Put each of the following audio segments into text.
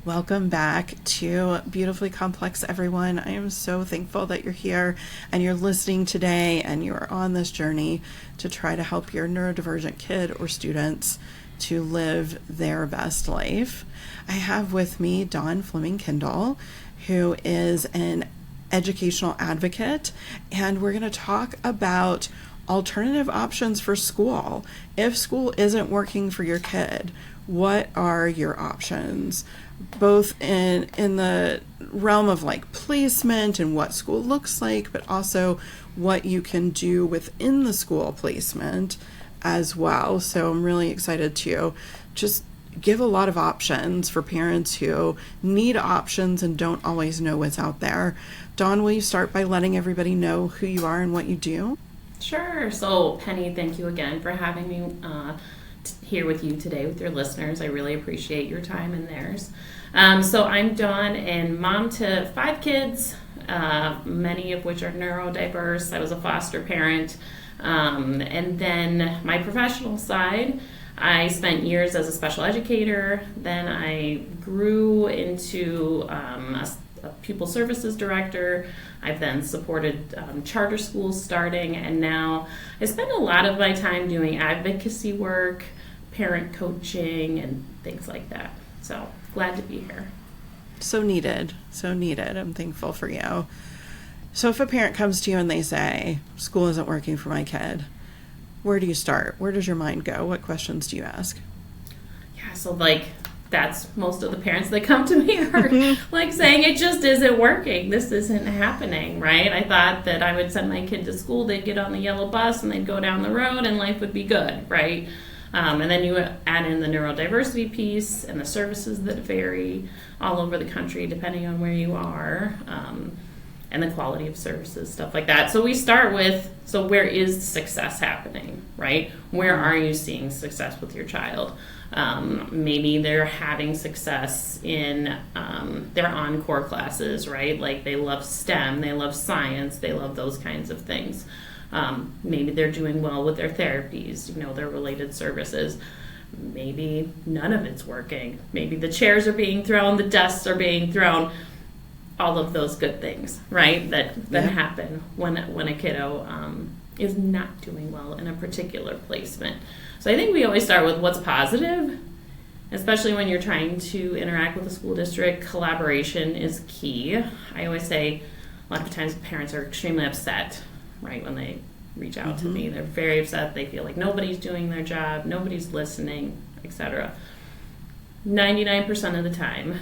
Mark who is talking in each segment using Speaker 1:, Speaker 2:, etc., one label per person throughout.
Speaker 1: Welcome back to Beautifully Complex, everyone. I am so thankful that you're here and you're listening today and you are on this journey to try to help your neurodivergent kid or students to live their best life. I have with me Dawn Fleming-Kendall, who is an educational advocate, and we're going to talk about alternative options for school. If school isn't working for your kid, what are your options? Both in the realm of like placement and what school looks like, but also what you can do within the school placement as well. So I'm really excited to just give a lot of options for parents who need options and don't always know what's out there. Dawn, will you start by letting everybody know who you are and what you do?
Speaker 2: Sure. So Penny, thank you again for having me here with you today with your listeners. I really appreciate your time and theirs. So I'm Dawn, and mom to 5 kids, many of which are neurodiverse. I was a foster parent. And then my professional side, I spent years as a special educator. Then I grew into a pupil services director. I've then supported charter schools starting, and now I spend a lot of my time doing advocacy work, parent coaching, and things like that. So glad to be here.
Speaker 1: So needed. I'm thankful for you. So if a parent comes to you and they say, school isn't working for my kid, where do you start? Where does your mind go? What questions do you ask?
Speaker 2: Yeah, so that's most of the parents that come to me are like saying it just isn't working. This isn't happening, right? I thought that I would send my kid to school, they'd get on the yellow bus and they'd go down the road and life would be good, right? And then you add in the neurodiversity piece and the services that vary all over the country depending on where you are, and the quality of services, stuff like that. So we start with, so where is success happening, right? Where are you seeing success with your child? Maybe they're having success in their encore classes, right? Like they love STEM, they love science, they love those kinds of things. Maybe they're doing well with their therapies, their related services. Maybe none of it's working. Maybe the chairs are being thrown, the desks are being thrown, all of those good things, right? That happen when a kiddo is not doing well in a particular placement. So I think we always start with what's positive, especially when you're trying to interact with the school district. Collaboration is key. I always say a lot of times parents are extremely upset, right, when they reach out to me. They're very upset. They feel like nobody's doing their job, nobody's listening, etc. 99% of the time,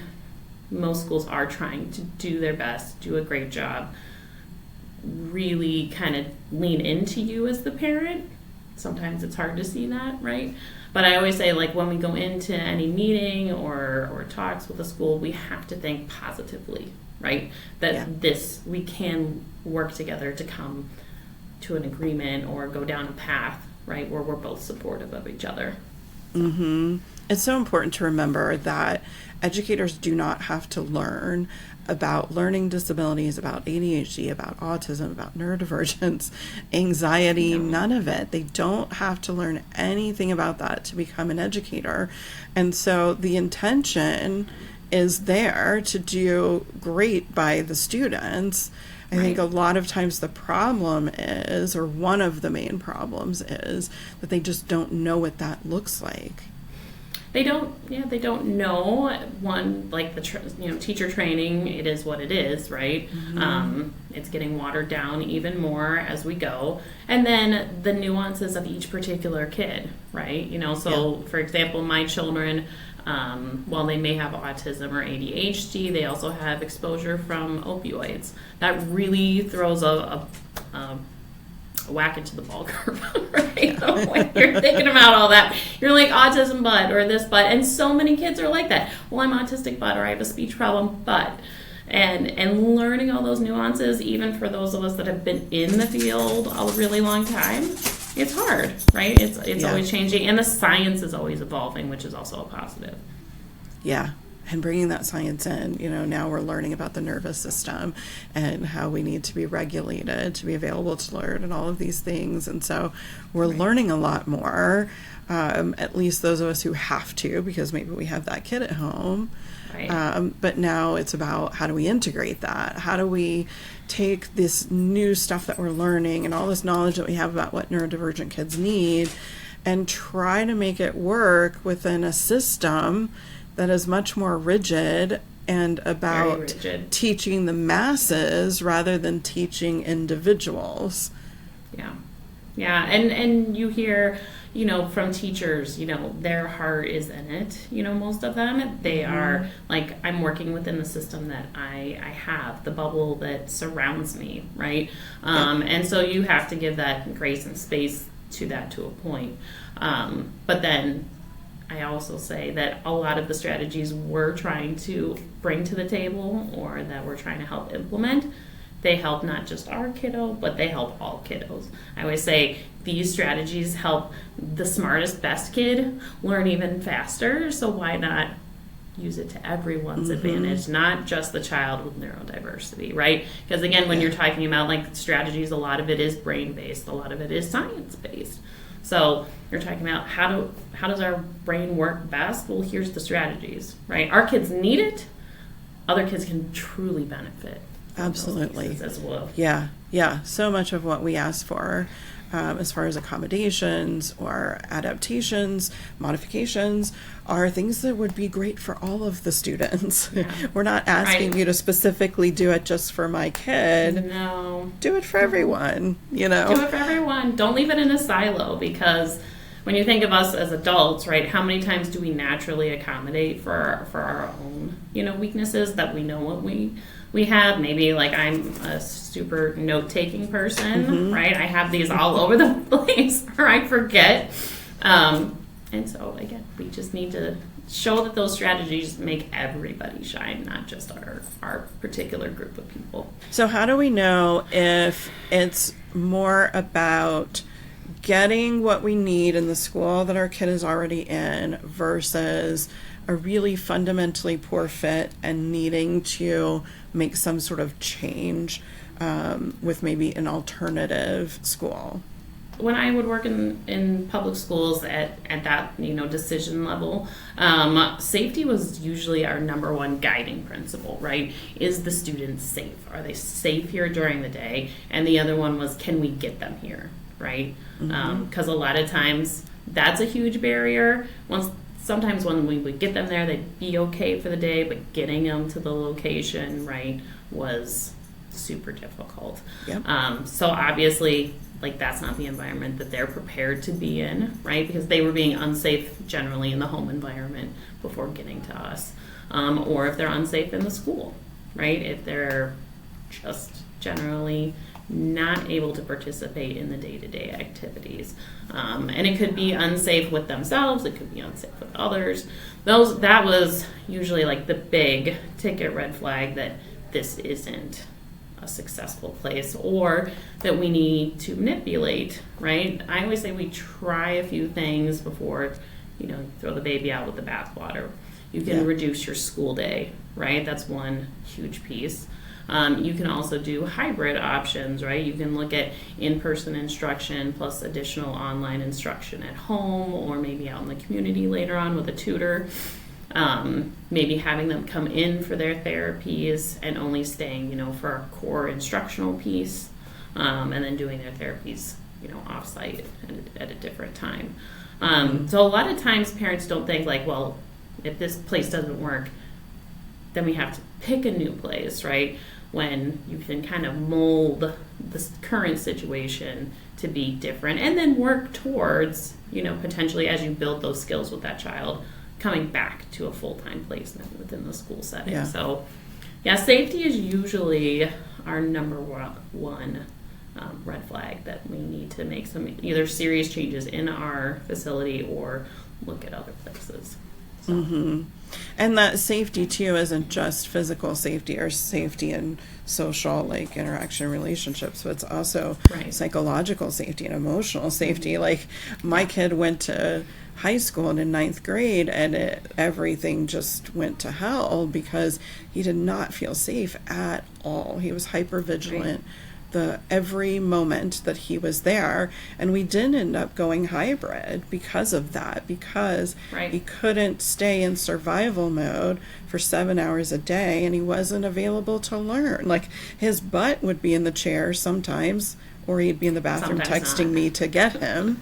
Speaker 2: most schools are trying to do their best, do a great job, really kind of lean into you as the parent. Sometimes it's hard to see that, right? But I always say, like, when we go into any meeting or talks with a school, we have to think positively, right? That we can work together to come to an agreement or go down a path, right, where we're both supportive of each other.
Speaker 1: Mm-hmm. It's so important to remember that educators do not have to learn about learning disabilities, about ADHD, about autism, about neurodivergence, anxiety, none of it. They don't have to learn anything about that to become an educator. And so the intention is there to do great by the students. I think a lot of times the problem is, or one of the main problems is, that they just don't know what that looks like.
Speaker 2: They don't know. One, like the teacher training, it is what it is, right? Mm-hmm. It's getting watered down even more as we go. And then the nuances of each particular kid, right? For example, my children, while they may have autism or ADHD, they also have exposure from opioids. That really throws a whack into the ball curve, right? When you're thinking about all that, you're like, autism but, or this but, and so many kids are like that. Well, I'm autistic but, or I have a speech problem but. And learning all those nuances, even for those of us that have been in the field a really long time, it's hard, right? It's always changing, and the science is always evolving, which is also a positive.
Speaker 1: Yeah. and bringing that science in. Now we're learning about the nervous system and how we need to be regulated to be available to learn and all of these things. And so we're learning a lot more, at least those of us who have to, because maybe we have that kid at home.
Speaker 2: Right.
Speaker 1: But now it's about how do we integrate that? How do we take this new stuff that we're learning and all this knowledge that we have about what neurodivergent kids need and try to make it work within a system that is much more rigid and about teaching the masses rather than teaching individuals.
Speaker 2: Yeah, and you hear, from teachers, their heart is in it, most of them. They are like, I'm working within the system that I have, the bubble that surrounds me, right? And so you have to give that grace and space to that to a point. But then I also say that a lot of the strategies we're trying to bring to the table or that we're trying to help implement, they help not just our kiddo, but they help all kiddos. I always say these strategies help the smartest, best kid learn even faster. So why not use it to everyone's advantage, not just the child with neurodiversity, right? Because again, when you're talking about like strategies, a lot of it is brain-based, a lot of it is science-based. So you're talking about how does our brain work best? Well, here's the strategies, right? Our kids need it. Other kids can truly benefit.
Speaker 1: Absolutely.
Speaker 2: As well.
Speaker 1: Yeah. So much of what we ask for, as far as accommodations or adaptations, modifications, are things that would be great for all of the students. Yeah. We're not asking you to specifically do it just for my kid.
Speaker 2: No.
Speaker 1: Do it for everyone, Do
Speaker 2: it for everyone. Don't leave it in a silo, because when you think of us as adults, right, how many times do we naturally accommodate for our own, weaknesses that we know what we have? Maybe like I'm a super note-taking person, right? I have these all over the place, or I forget. And so, again, we just need to show that those strategies make everybody shine, not just our particular group of people.
Speaker 1: So how do we know if it's more about getting what we need in the school that our kid is already in versus a really fundamentally poor fit and needing to make some sort of change with maybe an alternative school?
Speaker 2: When I would work in public schools at that decision level, safety was usually our number one guiding principle, right? Is the student safe? Are they safe here during the day? And the other one was, can we get them here, right? Because a lot of times that's a huge barrier. Sometimes when we would get them there, they'd be okay for the day, but getting them to the location, right, was super difficult.
Speaker 1: Yep.
Speaker 2: So obviously, like, that's not the environment that they're prepared to be in, right? Because they were being unsafe generally in the home environment before getting to us. Or if they're unsafe in the school, right? If they're just generally not able to participate in the day-to-day activities. And it could be unsafe with themselves, it could be unsafe with others. That was usually like the big ticket red flag that this isn't a successful place, or that we need to manipulate, right? I always say we try a few things before, you throw the baby out with the bathwater. You can reduce your school day, right? That's one huge piece. You can also do hybrid options, right? You can look at in-person instruction plus additional online instruction at home, or maybe out in the community later on with a tutor. Maybe having them come in for their therapies and only staying, for a core instructional piece, and then doing their therapies, off-site at a different time. So a lot of times parents don't think like, well, if this place doesn't work, then we have to pick a new place, right? When you can kind of mold this current situation to be different, and then work towards, potentially as you build those skills with that child, coming back to a full-time placement within the school setting.
Speaker 1: Yeah.
Speaker 2: So, safety is usually our number one red flag that we need to make some either serious changes in our facility or look at other places. So.
Speaker 1: Mm-hmm. And that safety too isn't just physical safety or safety in social like interaction relationships, but it's also
Speaker 2: Right.
Speaker 1: psychological safety and emotional safety. Like my kid went to high school and in ninth grade and everything just went to hell because he did not feel safe at all. He was hyper vigilant every moment that he was there, and we did end up going hybrid because of that, because he couldn't stay in survival mode for 7 hours a day and he wasn't available to learn. Like his butt would be in the chair sometimes, or he'd be in the bathroom
Speaker 2: Sometimes
Speaker 1: texting
Speaker 2: not.
Speaker 1: me to get him.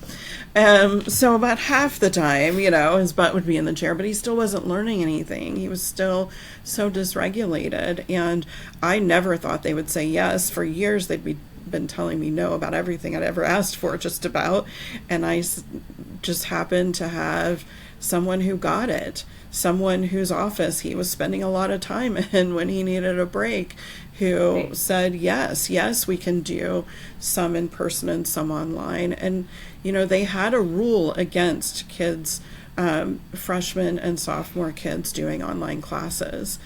Speaker 1: So about half the time, his butt would be in the chair, but he still wasn't learning anything. He was still so dysregulated, and I never thought they would say yes. For years, they'd been telling me no about everything I'd ever asked for, just about, and I just happened to have someone who got it, someone whose office he was spending a lot of time in when he needed a break, who said, yes, we can do some in person and some online. And, they had a rule against kids, freshman and sophomore kids doing online classes.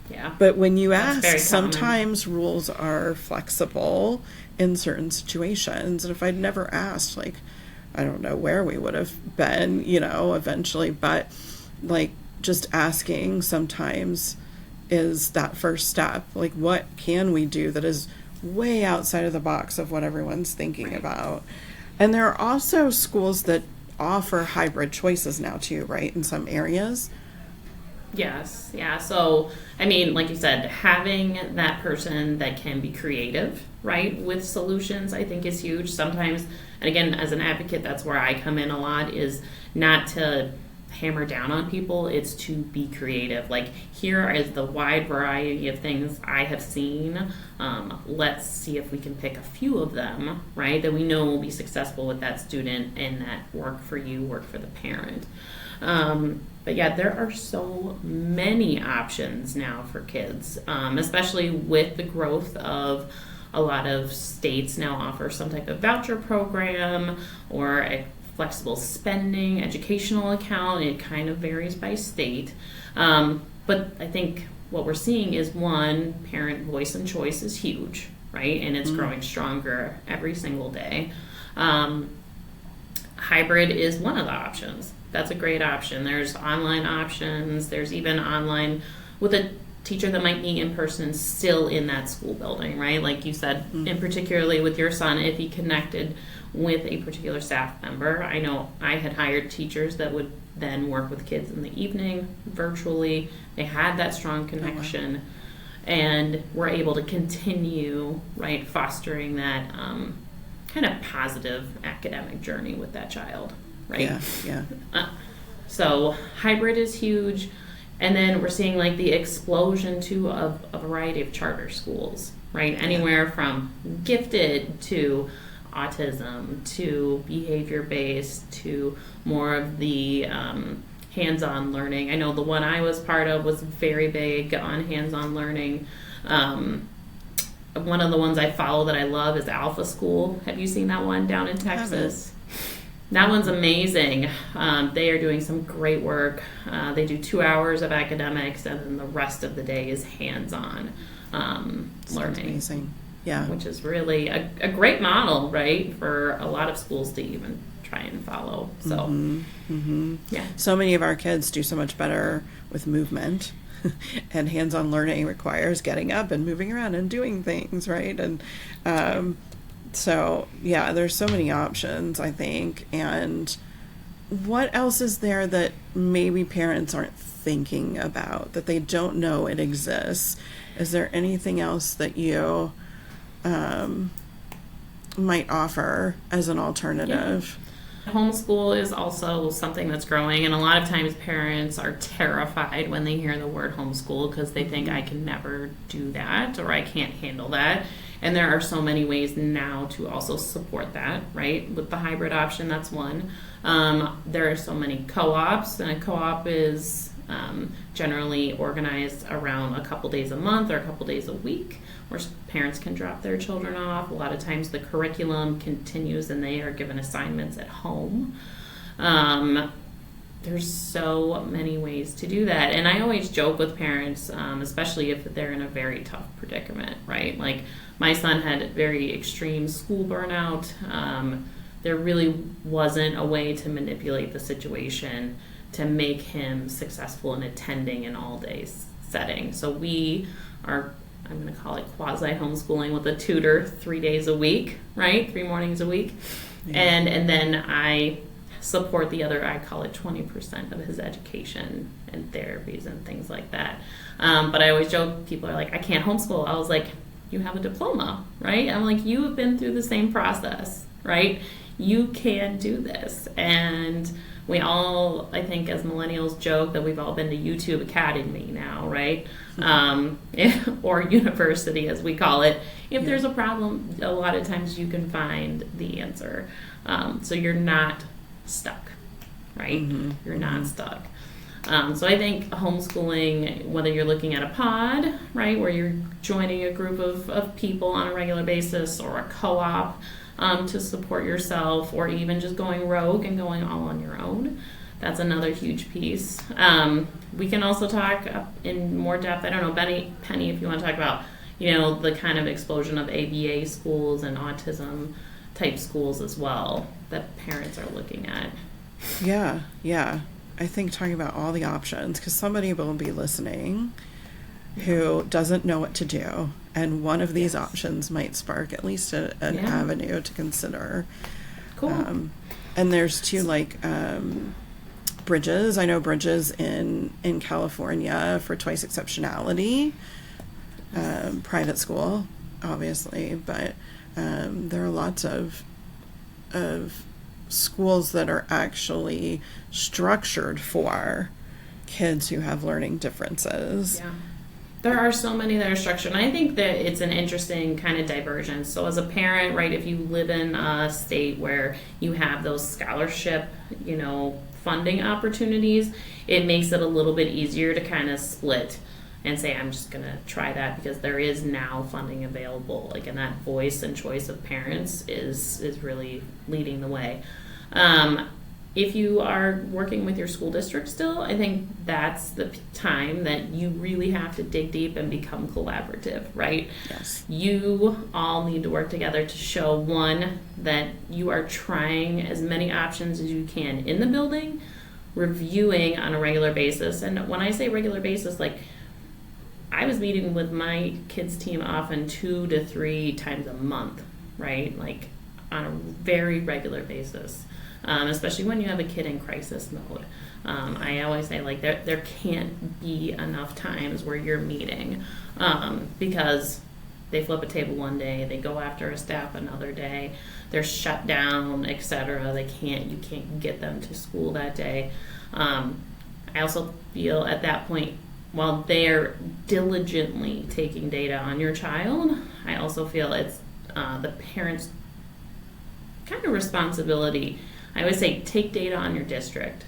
Speaker 2: Yeah.
Speaker 1: But when you
Speaker 2: That's
Speaker 1: ask,
Speaker 2: very common.
Speaker 1: sometimes rules are flexible in certain situations. And if I'd never asked, like, I don't know where we would have been, eventually. But, like, just asking sometimes is that first step. Like, what can we do that is way outside of the box of what everyone's thinking about? And there are also schools that offer hybrid choices now too, right, in some areas?
Speaker 2: Yes. Yeah. So, I mean, like you said, having that person that can be creative, right, with solutions, I think is huge. Sometimes, and again, as an advocate, that's where I come in a lot, is not to hammer down on people, it's to be creative. Like, here is the wide variety of things I have seen. Let's see if we can pick a few of them, right, that we know will be successful with that student and that work for you, work for the parent. But yeah, there are so many options now for kids, especially with the growth of a lot of states now offer some type of voucher program or a flexible spending educational account. It kind of varies by state. But I think what we're seeing is, one, parent voice and choice is huge, right? And it's growing stronger every single day. Hybrid is one of the options. That's a great option. There's online options. There's even online with a teacher that might be in person still in that school building, right? Like you said, and particularly with your son, if he connected with a particular staff member. I know I had hired teachers that would then work with kids in the evening virtually. They had that strong connection and were able to continue, right, fostering that kind of positive academic journey with that child, right?
Speaker 1: Yeah.
Speaker 2: So hybrid is huge. And then we're seeing like the explosion too of a variety of charter schools, right? Anywhere from gifted to autism to behavior-based to more of the hands-on learning. I know the one I was part of was very big on hands-on learning. One of the ones I follow that I love is Alpha School. Have you seen that one down in Texas? That one's amazing. They are doing some great work. They do 2 hours of academics, and then the rest of the day is hands-on learning.
Speaker 1: Amazing. Yeah.
Speaker 2: Which is really a great model, right, for a lot of schools to even try and follow. So, yeah.
Speaker 1: So many of our kids do so much better with movement, and hands-on learning requires getting up and moving around and doing things, right? And so, yeah, there's so many options, I think. And what else is there that maybe parents aren't thinking about, that they don't know it exists? Is there anything else that you might offer as an alternative?
Speaker 2: Yeah. Homeschool is also something that's growing, and a lot of times parents are terrified when they hear the word homeschool because they think I can never do that or I can't handle that. And there are so many ways now to also support that, right? With the hybrid option, that's one. There are so many co-ops, and a co-op is generally organized around a couple days a month or a couple days a week, where parents can drop their children off. A lot of times the curriculum continues and they are given assignments at home. there's so many ways to do that. And I always joke with parents, especially if they're in a very tough predicament, right? Like my son had very extreme school burnout. There really wasn't a way to manipulate the situation to make him successful in attending an all-day setting. So we are, I'm going to call it quasi-homeschooling with a tutor 3 days a week, right? 3 mornings a week. Yeah. And then I support the other, I call it 20% of his education and therapies and things like that. But I always joke, people are like, I can't homeschool. I was like, you have a diploma, right? I'm like, you have been through the same process, right? You can do this. And we all, I think, as millennials, joke that we've all been to YouTube Academy now, right? Or university, as we call it. If there's a problem, a lot of times you can find the answer. So you're not stuck, right? Mm-hmm. You're not stuck. So I think homeschooling, whether you're looking at a pod, right, where you're joining a group of people on a regular basis, or a co-op to support yourself, or even just going rogue and going all on your own, that's another huge piece. We can also talk in more depth. I don't know, Penny, if you want to talk about, the kind of explosion of ABA schools and autism type schools as well that parents are looking at.
Speaker 1: Yeah. I think talking about all the options, because somebody will be listening who doesn't know what to do, and one of these options might spark at least an avenue to consider.
Speaker 2: Cool.
Speaker 1: And there's two, like, Bridges. I know Bridges in California for twice exceptionality, private school, obviously, but there are lots of schools that are actually structured for kids who have learning differences.
Speaker 2: Yeah. There are so many that are structured, and I think that it's an interesting kind of divergence. So as a parent, right, if you live in a state where you have those scholarship, funding opportunities, it makes it a little bit easier to kind of split and say, I'm just going to try that because there is now funding available. Like, and that voice and choice of parents is really leading the way. If you are working with your school district still, I think that's the time that you really have to dig deep and become collaborative, right?
Speaker 1: Yes.
Speaker 2: You all need to work together to show, one, that you are trying as many options as you can in the building, reviewing on a regular basis. And when I say regular basis, like, I was meeting with my kids' team often 2 to 3 times a month, right? Like, on a very regular basis. Especially when you have a kid in crisis mode. I always say, like, there can't be enough times where you're meeting because they flip a table one day, they go after a staff another day, they're shut down, etc. You can't get them to school that day. I also feel at that point, while they're diligently taking data on your child, I also feel it's the parents' kind of responsibility. I would say take data on your district,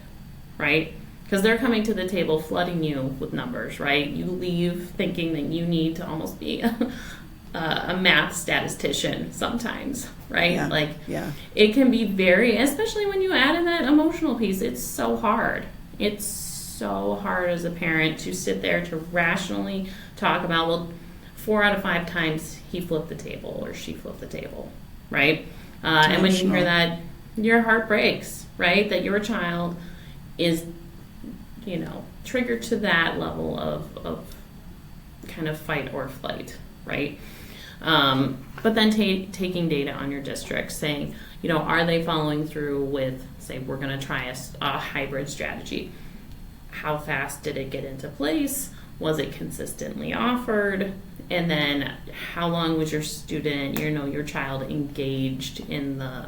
Speaker 2: right? Because they're coming to the table flooding you with numbers, right? You leave thinking that you need to almost be a math statistician sometimes, right?
Speaker 1: Yeah.
Speaker 2: It can be very, especially when you add in that emotional piece, it's so hard. It's so hard as a parent to sit there to rationally talk about, well, 4 out of 5 times he flipped the table or she flipped the table, right? And when you hear that, your heart breaks, right? That your child is, triggered to that level of kind of fight or flight, right? But then taking data on your district, saying, are they following through with, say, we're going to try a hybrid strategy. How fast did it get into place? Was it consistently offered? And then how long was your student, your child engaged in the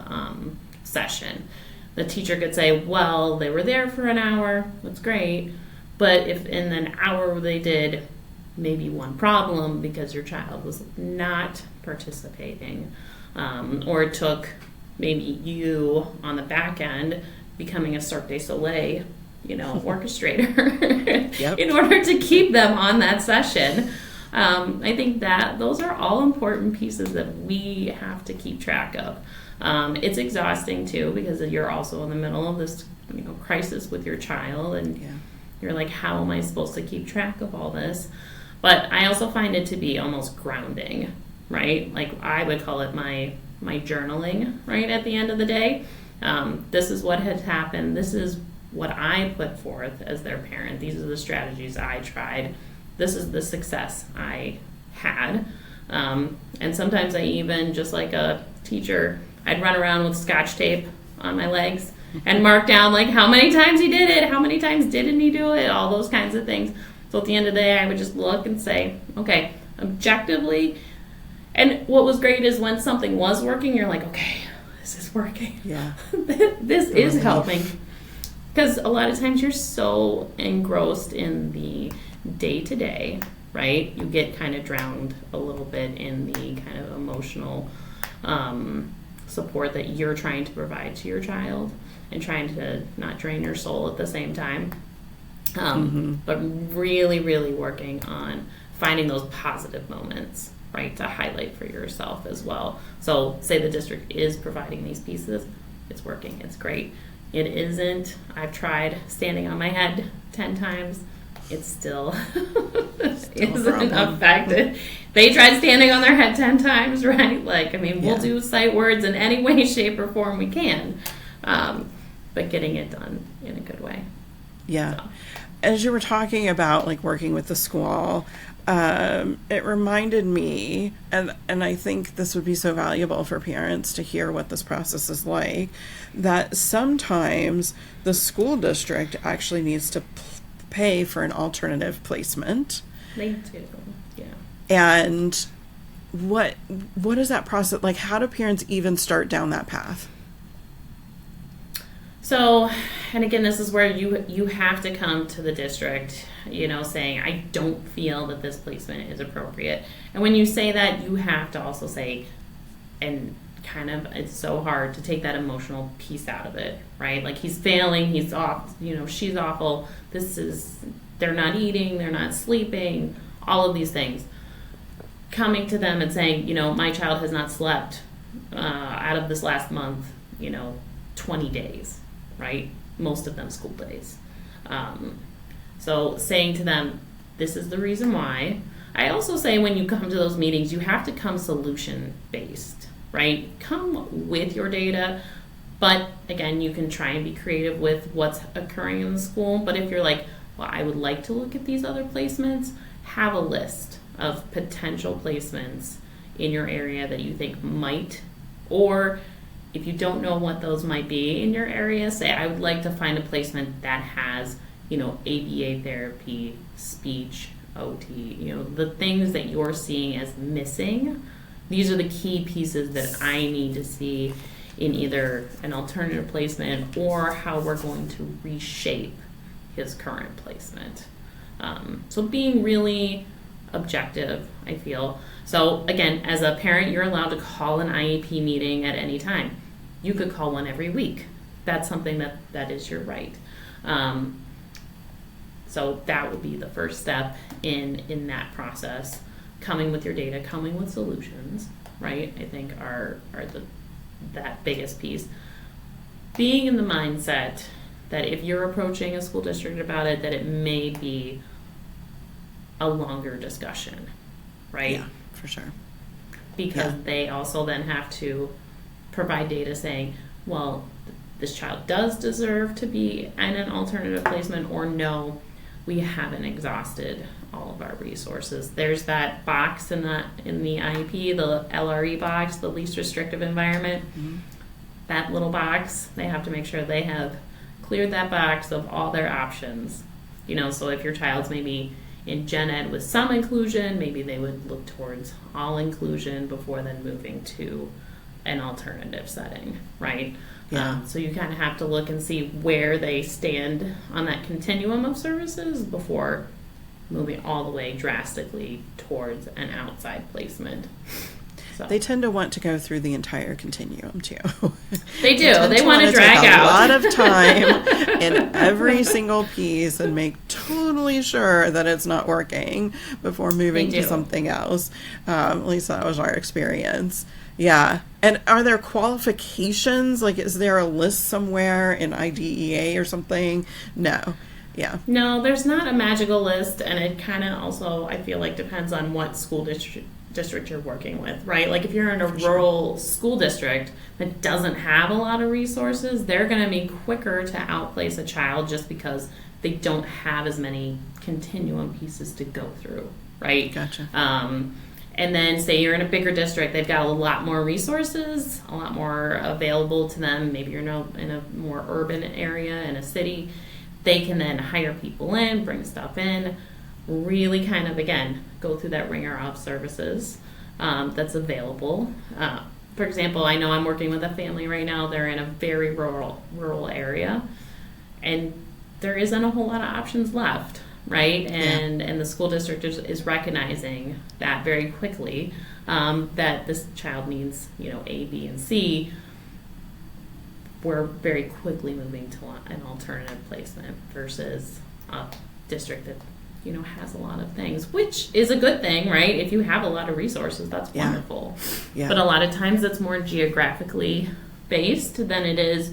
Speaker 2: session? The teacher could say, well, they were there for an hour, that's great, but if in an hour they did maybe one problem because your child was not participating, or it took maybe you on the back end becoming a Cirque du Soleil, orchestrator
Speaker 1: Yep.
Speaker 2: in order to keep them on that session. I think that those are all important pieces that we have to keep track of. It's exhausting too because you're also in the middle of this crisis with your child, and
Speaker 1: Yeah.
Speaker 2: you're like, how am I supposed to keep track of all this? But I also find it to be almost grounding, right? Like, I would call it my journaling, right, at the end of the day. This is what has happened. This is what I put forth as their parent. These are the strategies I tried. This is the success I had. And sometimes I even, just like a teacher, I'd run around with Scotch tape on my legs and mark down, like, how many times he did it, how many times didn't he do it, all those kinds of things. So at the end of the day, I would just look and say, okay, objectively. And what was great is when something was working, you're like, okay, this is working.
Speaker 1: Yeah.
Speaker 2: This is helping. Because a lot of times you're so engrossed in the day-to-day, right? You get kind of drowned a little bit in the kind of emotional support that you're trying to provide to your child, and trying to not drain your soul at the same time. But really, really working on finding those positive moments, right, to highlight for yourself as well. So say the district is providing these pieces, it's working, it's great. It isn't, I've tried standing on my head 10 times, it still isn't affected. They tried standing on their head 10 times, right? Like, I mean, we'll do sight words in any way, shape, or form we can, but getting it done in a good way.
Speaker 1: Yeah.
Speaker 2: So.
Speaker 1: As you were talking about, like, working with the school, it reminded me, and I think this would be so valuable for parents to hear what this process is like, that sometimes the school district actually needs to pay for an alternative placement.
Speaker 2: They do, yeah.
Speaker 1: And what is that process like? How do parents even start down that path?
Speaker 2: So, and again, this is where you have to come to the district, saying, I don't feel that this placement is appropriate. And when you say that, you have to also say, and kind of, it's so hard to take that emotional piece out of it, right? Like, he's failing, he's off, she's awful, they're not eating, they're not sleeping, all of these things. Coming to them and saying, my child has not slept out of this last month, 20 days. Right? Most of them school days. So saying to them, this is the reason why. I also say when you come to those meetings, you have to come solution-based, right? Come with your data, but again, you can try and be creative with what's occurring in the school. But if you're like, well, I would like to look at these other placements, have a list of potential placements in your area that you think might, or if you don't know what those might be in your area, say, I would like to find a placement that has, ABA therapy, speech, OT, the things that you're seeing as missing. These are the key pieces that I need to see in either an alternative placement or how we're going to reshape his current placement. So being really objective, I feel. So again, as a parent, you're allowed to call an IEP meeting at any time. You could call one every week. That's something that is your right. So that would be the first step in that process. Coming with your data, coming with solutions, right? I think are that biggest piece. Being in the mindset that if you're approaching a school district about it, that it may be a longer discussion, right?
Speaker 1: Yeah, for sure.
Speaker 2: Because they also then have to provide data saying, well, this child does deserve to be in an alternative placement, or no, we haven't exhausted all of our resources. There's that box in the IEP, the LRE box, the least restrictive environment. Mm-hmm. That little box, they have to make sure they have cleared that box of all their options. So if your child's maybe in gen ed with some inclusion, maybe they would look towards all inclusion before then moving to an alternative setting, right?
Speaker 1: Yeah.
Speaker 2: So you kind of have to look and see where they stand on that continuum of services before moving all the way drastically towards an outside placement. So.
Speaker 1: They tend to want to go through the entire continuum, too.
Speaker 2: They do. They want to drag out
Speaker 1: a lot of time in every single piece and make totally sure that it's not working before moving to something else. At least that was our experience. Yeah. And are there qualifications? Like, is there a list somewhere in IDEA or something? No. Yeah.
Speaker 2: No, there's not a magical list, and it kind of also, I feel like, depends on what school district you're working with, right? Like if you're in a rural school district that doesn't have a lot of resources, they're going to be quicker to outplace a child just because they don't have as many continuum pieces to go through, right?
Speaker 1: Gotcha.
Speaker 2: And then say you're in a bigger district, they've got a lot more resources, a lot more available to them. Maybe you're in a more urban area, in a city. They can then hire people in, bring stuff in, really kind of, again, go through that ringer of services that's available. For example, I know I'm working with a family right now. They're in a very rural area, and there isn't a whole lot of options left, right? And the school district is recognizing that very quickly, that this child needs, A, B, and C. We're very quickly moving to an alternative placement versus a district that has a lot of things, which is a good thing, right? If you have a lot of resources, that's wonderful. Yeah. But a lot of times it's more geographically based than it is.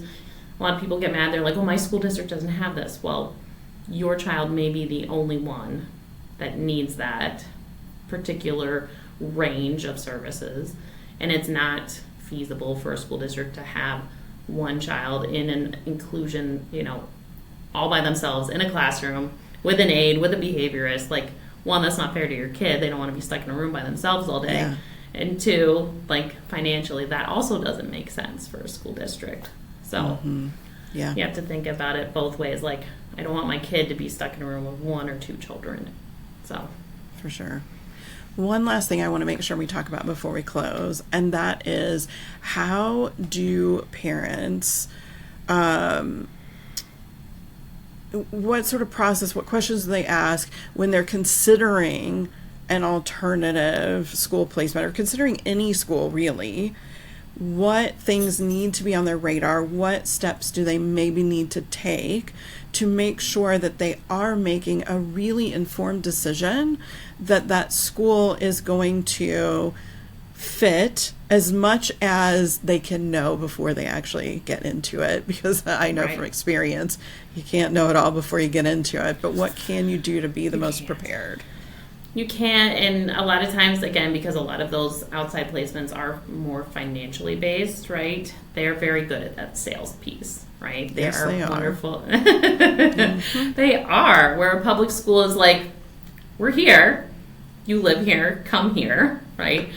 Speaker 2: A lot of people get mad. They're like, oh, my school district doesn't have this. Well, your child may be the only one that needs that particular range of services, and it's not feasible for a school district to have one child in an inclusion, all by themselves in a classroom with an aide, with a behaviorist. Like, one, that's not fair to your kid. They don't want to be stuck in a room by themselves all day. Yeah. And two, like, financially, that also doesn't make sense for a school district. So you have to think about it both ways. Like, I don't want my kid to be stuck in a room with one or two children. So,
Speaker 1: for sure. One last thing I want to make sure we talk about before we close, and that is, how do parents, what sort of process, what questions do they ask when they're considering an alternative school placement, or considering any school really? What things need to be on their radar? What steps do they maybe need to take to make sure that they are making a really informed decision that school is going to fit as much as they can know before they actually get into it? Because I know from experience, you can't know it all before you get into it. But what can you do to be the most prepared?
Speaker 2: You can't, and a lot of times, again, because a lot of those outside placements are more financially based, right? They're very good at that sales piece, right? They are wonderful. They are. Where a public school is like, we're here, you live here, come here, right?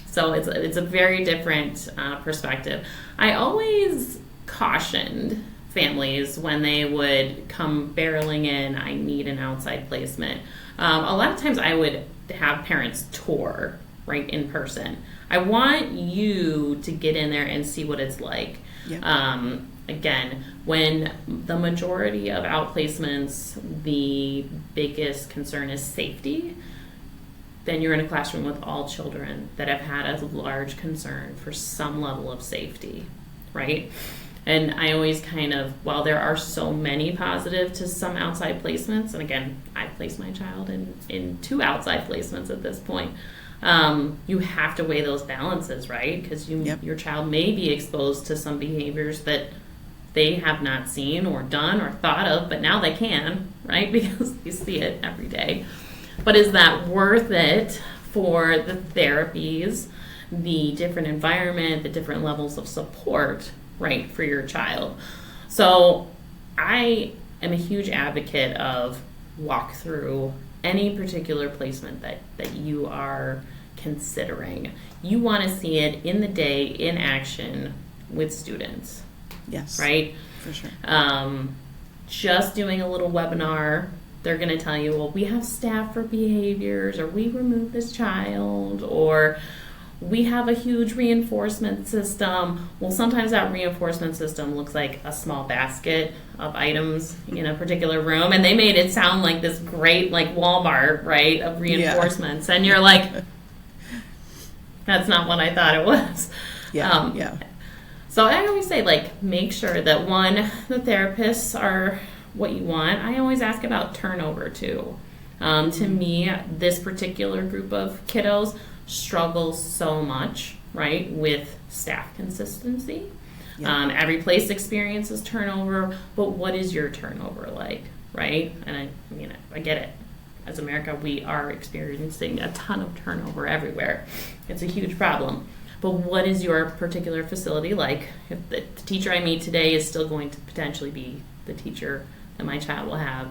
Speaker 2: So it's a very different perspective. I always cautioned families when they would come barreling in, I need an outside placement. A lot of times I would have parents tour, right, in person. I want you to get in there and see what it's like. Yeah. Again, when the majority of outplacements, the biggest concern is safety, then you're in a classroom with all children that have had a large concern for some level of safety, right? And I always while there are so many positive to some outside placements, and again, I placed my child in 2 outside placements at this point, you have to weigh those balances, right? Because your child may be exposed to some behaviors that they have not seen or done or thought of, but now they can, right? Because you see it every day. But is that worth it for the therapies, the different environment, the different levels of support, right, for your child? So I am a huge advocate of walk through any particular placement that you are considering. You want to see it in the day, in action with students.
Speaker 1: Yes.
Speaker 2: Right?
Speaker 1: For sure.
Speaker 2: Just doing a little webinar, they're going to tell you, well, we have staff for behaviors, or we remove this child, or we have a huge reinforcement system. Well, sometimes that reinforcement system looks like a small basket of items in a particular room, and they made it sound like this great, like, Walmart, right, of reinforcements. Yeah. And you're like, That's not what I thought it was.
Speaker 1: Yeah.
Speaker 2: So I always say, like, make sure that, one, the therapists are what you want. I always ask about turnover, too. To me, this particular group of kiddos struggles so much, right, with staff consistency. Yeah. Every place experiences turnover, but what is your turnover like, right? And I mean, I get it. As America, we are experiencing a ton of turnover everywhere. It's a huge problem. But what is your particular facility like? If the teacher I meet today is still going to potentially be the teacher that my child will have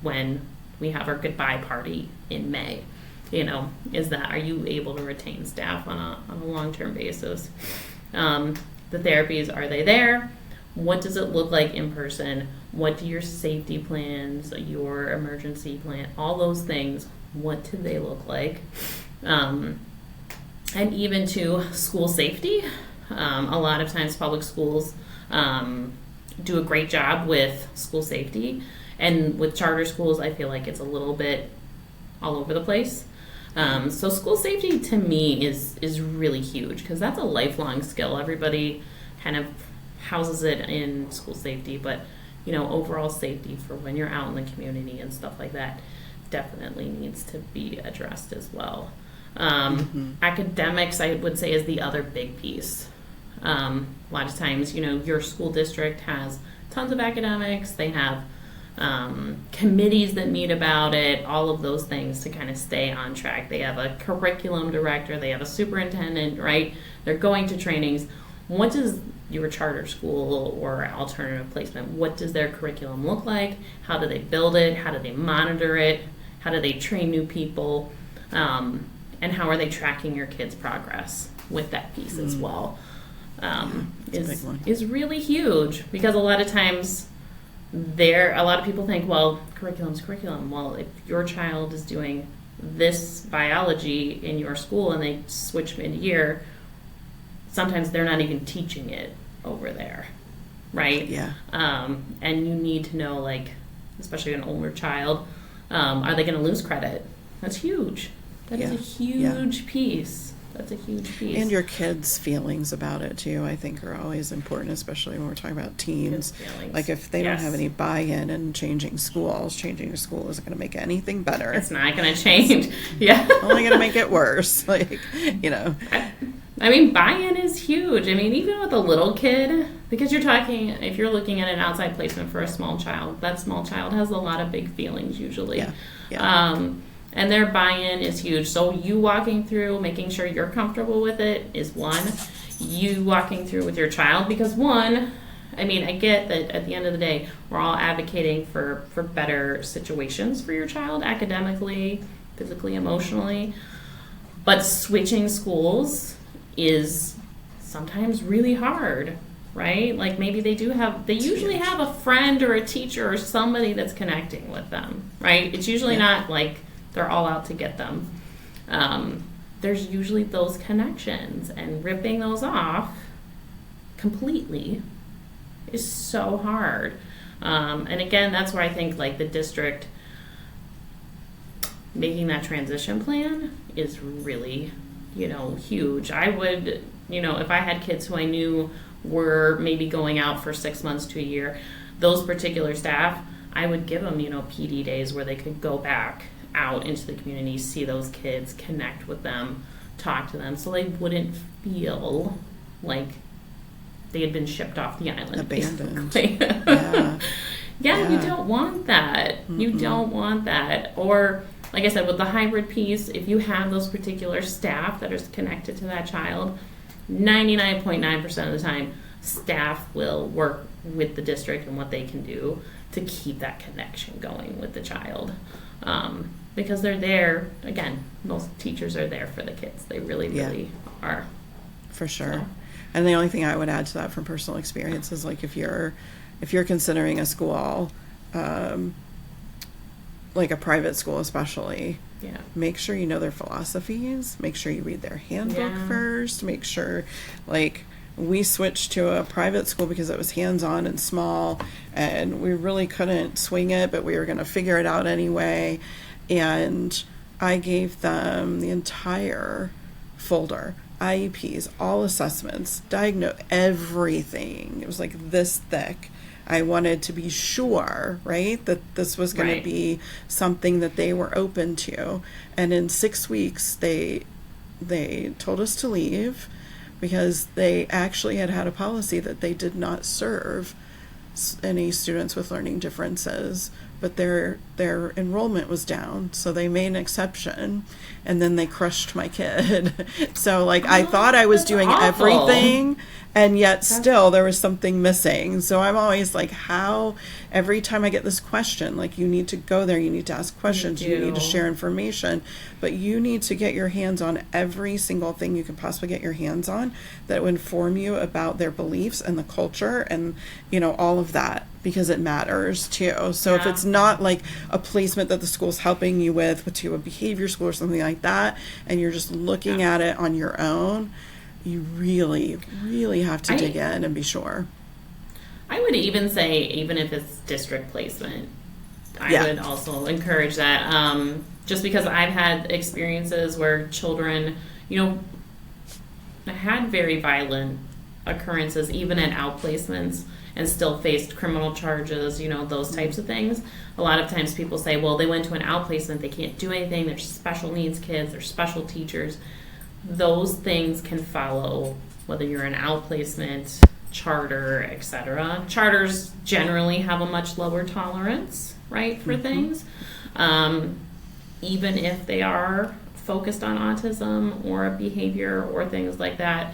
Speaker 2: when we have our goodbye party in May. Are you able to retain staff on a long-term basis? The therapies, are they there? What does it look like in person? What do your safety plans, your emergency plan, all those things, what do they look like? And even to school safety. A lot of times public schools do a great job with school safety. And with charter schools, I feel like it's a little bit all over the place. So school safety to me is really huge because that's a lifelong skill. Everybody kind of houses it in school safety, but overall safety for when you're out in the community and stuff like that definitely needs to be addressed as well. Academics, I would say, is the other big piece. A lot of times, your school district has tons of academics. They have committees that meet about it, all of those things to kind of stay on track. They have a curriculum director, they have a superintendent, right? They're going to trainings. What does your charter school or alternative placement, what does their curriculum look like? How do they build it? How do they monitor it? How do they train new people? And how are they tracking your kids' progress with that piece as well? Is really huge because a lot of times a lot of people think, well, curriculum's curriculum. Well, if your child is doing this biology in your school and they switch mid-year, sometimes they're not even teaching it over there, right?
Speaker 1: Yeah.
Speaker 2: And you need to know, like, especially an older child, are they going to lose credit? That's huge. That is a huge piece. That's a huge piece.
Speaker 1: And your kids' feelings about it, too, I think are always important, especially when we're talking about teens. Like, if they don't have any buy-in in changing a school isn't going to make anything better.
Speaker 2: It's not going to change. Yeah.
Speaker 1: Only going to make it worse. I
Speaker 2: mean, buy-in is huge. I mean, even with a little kid, because if you're looking at an outside placement for a small child, that small child has a lot of big feelings usually. Yeah. And their buy-in is huge. So you walking through, making sure you're comfortable with it is one. You walking through with your child, because I get that at the end of the day, we're all advocating for better situations for your child, academically, physically, emotionally. But switching schools is sometimes really hard, right? Like maybe they usually have a friend or a teacher or somebody that's connecting with them, right? It's usually not like they're all out to get them. There's usually those connections, and ripping those off completely is so hard. And again, that's where I think like the district making that transition plan is really, huge. I would, if I had kids who I knew were maybe going out for 6 months to a year, those particular staff, I would give them, PD days where they could go back out into the community, see those kids, connect with them, talk to them, so they wouldn't feel like they had been shipped off the island.
Speaker 1: Abandoned.
Speaker 2: Yeah, you don't want that. Mm-hmm. You don't want that. Or, like I said, with the hybrid piece, if you have those particular staff that are connected to that child, 99.9% of the time, staff will work with the district and what they can do to keep that connection going with the child. Because they're there, again, most teachers are there for the kids. They really are.
Speaker 1: For sure. So. And the only thing I would add to that from personal experience is like if you're considering a school, like a private school especially, make sure you know their philosophies, make sure you read their handbook first, make sure, like, we switched to a private school because it was hands-on and small, and we really couldn't swing it, but we were going to figure it out anyway. And I gave them the entire folder, IEPs, all assessments, diagnose everything. It was like this thick. I wanted to be sure, right, that this was going to be something that they were open to. And in 6 weeks, they told us to leave because they actually had a policy that they did not serve any students with learning differences, but their enrollment was down, so they made an exception, and then they crushed my kid. So like I thought I was doing everything, and yet still there was something missing. So I'm always like, how, every time I get this question, like, you need to go there, you need to ask questions, you need to share information, but you need to get your hands on every single thing you can possibly get your hands on that will inform you about their beliefs and the culture and, you know, all of that, because it matters too. So if it's not like a placement that the school's helping you with to a behavior school or something like that, and you're just looking at it on your own, you really, really have to dig in and be sure.
Speaker 2: I would even say, even if it's district placement, I would also encourage that. Just because I've had experiences where children, you know, had very violent occurrences, even at outplacements, and still faced criminal charges, you know, those types of things. A lot of times people say, well, they went to an outplacement, they can't do anything, they're special needs kids, they're special teachers. Those things can follow whether you're an outplacement, charter, etc. Charters generally have a much lower tolerance, right, for things. Even if they are focused on autism or behavior or things like that,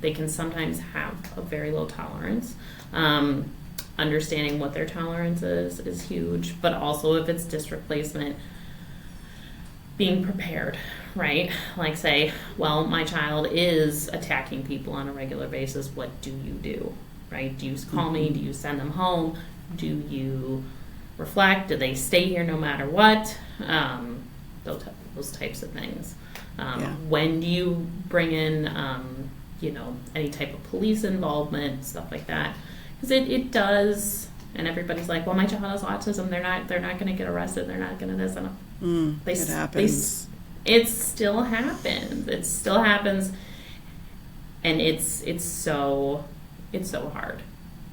Speaker 2: they can sometimes have a very low tolerance. Understanding what their tolerance is huge, but also if it's district placement, being prepared, right? Like say, well, my child is attacking people on a regular basis. What do you do, right? Do you call me? Do you send them home? Do you reflect? Do they stay here no matter what? Those types of things. When do you bring in, you know, any type of police involvement, stuff like that? Because it does, and everybody's like, well, my child has autism. They're not going to get arrested. They're not going to this. And
Speaker 1: it happens.
Speaker 2: It still happens. It still happens, and it's so hard.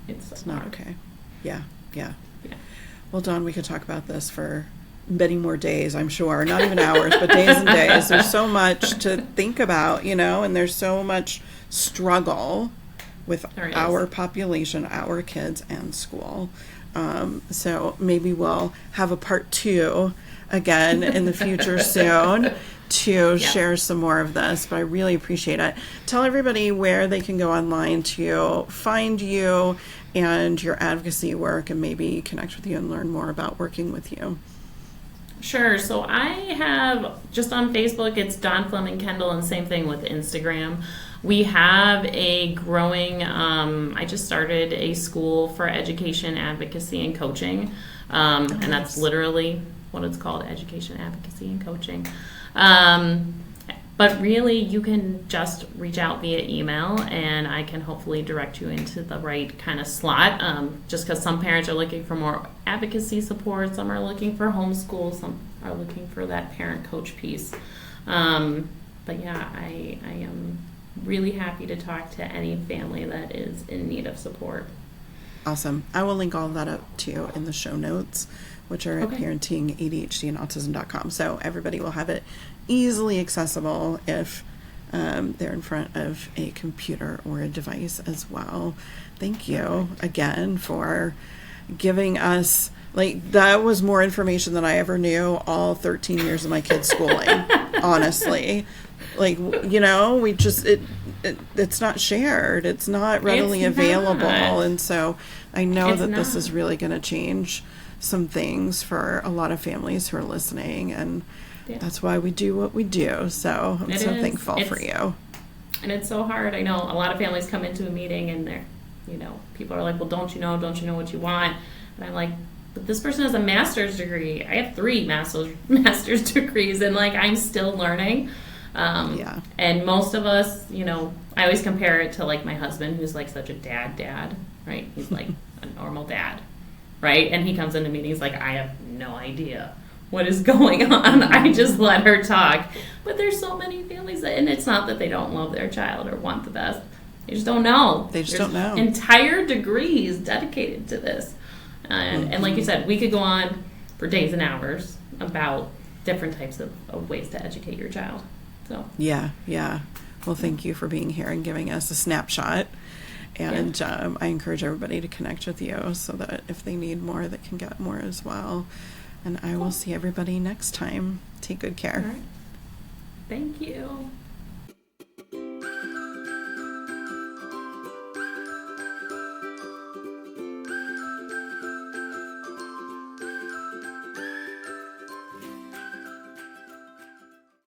Speaker 2: It's
Speaker 1: not
Speaker 2: hard.
Speaker 1: okay. Yeah. Well, Dawn, we could talk about this for many more days, I'm sure. Not even hours, but days and days. There's so much to think about, you know, and there's so much struggle with our population, our kids, and school. So maybe we'll have a part 2 again in the future soon to share some more of this, but I really appreciate it. Tell everybody where they can go online to find you and your advocacy work, and maybe connect with you and learn more about working with you.
Speaker 2: Sure. So I have, just on Facebook, it's Dawn Fleming-Kendall, and same thing with Instagram. We have a growing, I just started a school for education, advocacy, and coaching. And that's literally what it's called, education, advocacy, and coaching. But really, you can just reach out via email, and I can hopefully direct you into the right kind of slot. Just because some parents are looking for more advocacy support, some are looking for homeschool, some are looking for that parent-coach piece. But yeah, I am really happy to talk to any family that is in need of support.
Speaker 1: Awesome. I will link all of that up too in the show notes, which are at parentingadhdandautism.com. So everybody will have it easily accessible if they're in front of a computer or a device as well. Thank you again for giving us, like, that was more information than I ever knew all 13 years of my kids' schooling, honestly. Like, you know, we just, it's not shared. It's not readily available. And so I know that this is really going to change some things for a lot of families who are listening, and that's why we do what we do. So I'm so thankful for you.
Speaker 2: And it's so hard. I know a lot of families come into a meeting and they're, you know, people are like, well, don't you know what you want? And I'm like, but this person has a master's degree. I have 3 master's degrees, and like, I'm still learning. And most of us, you know, I always compare it to like my husband, who's like such a dad, right? He's like a normal dad, right? And he comes into meetings like, I have no idea what is going on. I just let her talk. But there's so many families that, and it's not that they don't love their child or want the best. They just don't know.
Speaker 1: They just don't know.
Speaker 2: Entire degrees dedicated to this. And like you said, we could go on for days and hours about different types of ways to educate your child. So
Speaker 1: yeah. Well, thank you for being here and giving us a snapshot. And I encourage everybody to connect with you so that if they need more, they can get more as well. And I will see everybody next time. Take good care.
Speaker 2: All right. Thank you.